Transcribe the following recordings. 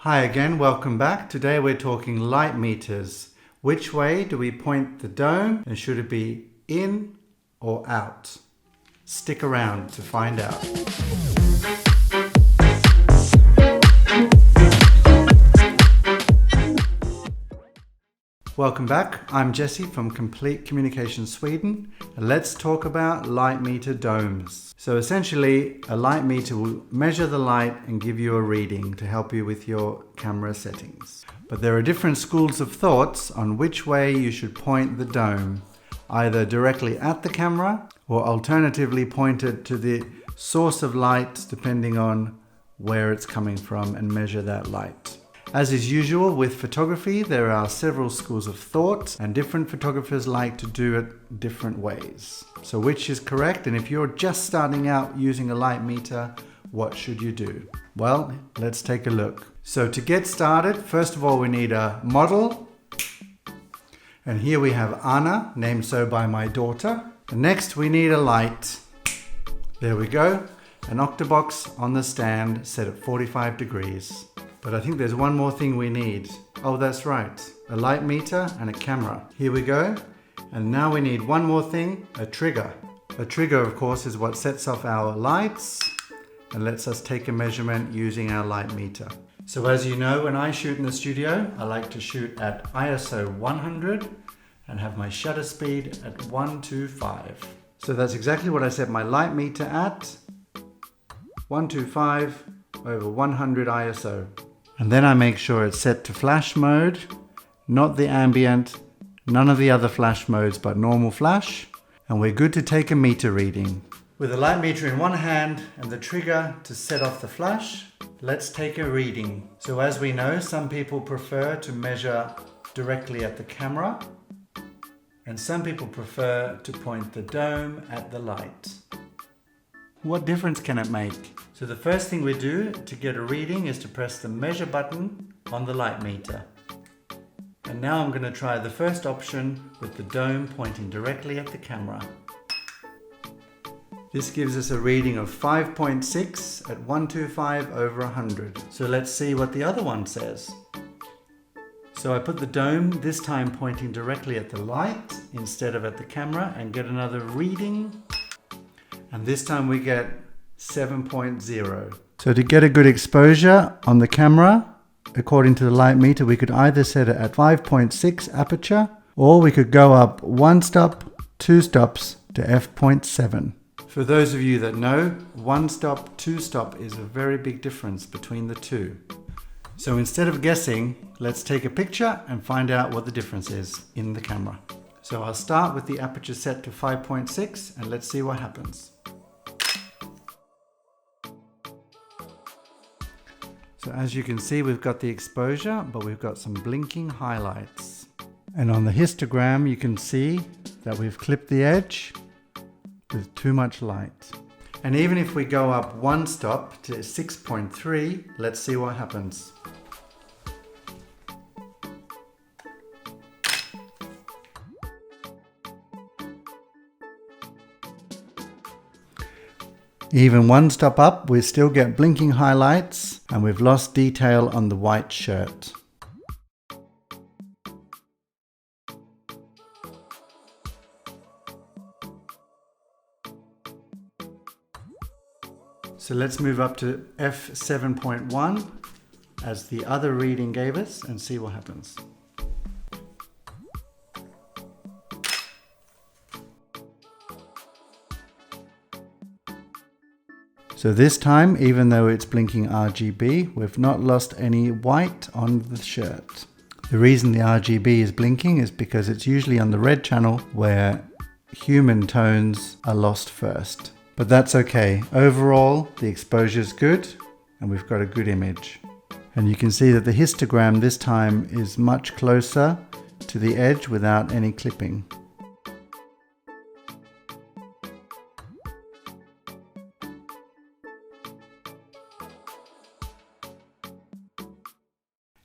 Hi again, welcome back. Today we're talking light meters. Which way do we point the dome, and should it be in or out? Stick around to find out. Welcome back. I'm Jesse from Complete Communication Sweden, and let's talk about light meter domes. So essentially, a light meter will measure the light and give you a reading to help you with your camera settings. But there are different schools of thoughts on which way you should point the dome, either directly at the camera or alternatively pointed to the source of light depending on where it's coming from and measure that light. As is usual with photography, there are several schools of thought and different photographers like to do it different ways. So which is correct? And if you're just starting out using a light meter, what should you do? Well, let's take a look. So to get started, first of all, we need a model. And here we have Anna, named so by my daughter. And next we need a light. There we go. An octabox on the stand set at 45 degrees. But I think there's one more thing we need. Oh, that's right. A light meter and a camera. Here we go. And now we need one more thing, a trigger. A trigger, of course, is what sets off our lights and lets us take a measurement using our light meter. So as you know, when I shoot in the studio, I like to shoot at ISO 100 and have my shutter speed at 125. So that's exactly what I set my light meter at, 125 over 100 ISO. And then I make sure it's set to flash mode, not the ambient, none of the other flash modes but normal flash. And we're good to take a meter reading. With the light meter in one hand and the trigger to set off the flash, let's take a reading. So as we know, some people prefer to measure directly at the camera, and some people prefer to point the dome at the light. What difference can it make? So the first thing we do to get a reading is to press the measure button on the light meter. And now I'm going to try the first option with the dome pointing directly at the camera. This gives us a reading of 5.6 at 125 over 100. So let's see what the other one says. So I put the dome, this time pointing directly at the light instead of at the camera, and get another reading. And this time we get 7.0. So to get a good exposure on the camera, according to the light meter, we could either set it at 5.6 aperture, or we could go up 1 stop, 2 stops to f.7. For those of you that know, 1 stop, 2 stop is a very big difference between the two. So instead of guessing, let's take a picture and find out what the difference is in the camera. So I'll start with the aperture set to 5.6 and let's see what happens. So as you can see, we've got the exposure, but we've got some blinking highlights. And on the histogram, you can see that we've clipped the edge with too much light. And even if we go up 1 stop to 6.3, let's see what happens. Even 1 stop up, we still get blinking highlights, and we've lost detail on the white shirt. So let's move up to f7.1 as the other reading gave us and see what happens. So this time, even though it's blinking RGB, we've not lost any white on the shirt. The reason the RGB is blinking is because it's usually on the red channel where human tones are lost first. But that's okay. Overall, the exposure is good and we've got a good image. And you can see that the histogram this time is much closer to the edge without any clipping.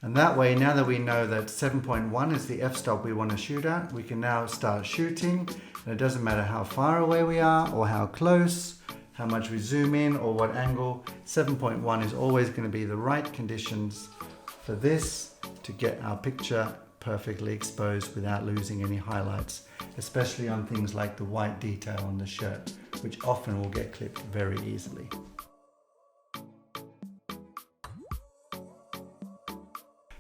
And that way, now that we know that 7.1 is the f-stop we want to shoot at, we can now start shooting. And it doesn't matter how far away we are or how close, how much we zoom in or what angle, 7.1 is always going to be the right conditions for this to get our picture perfectly exposed without losing any highlights, especially on things like the white detail on the shirt, which often will get clipped very easily.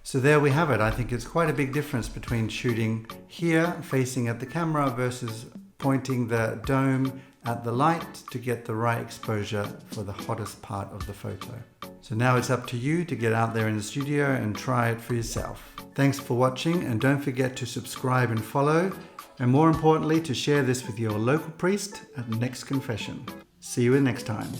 So there we have it. I think it's quite a big difference between shooting here facing at the camera versus pointing the dome at the light to get the right exposure for the hottest part of the photo. So now it's up to you to get out there in the studio and try it for yourself. Thanks for watching, and don't forget to subscribe and follow, and more importantly to share this with your local priest at the next confession. See you next time.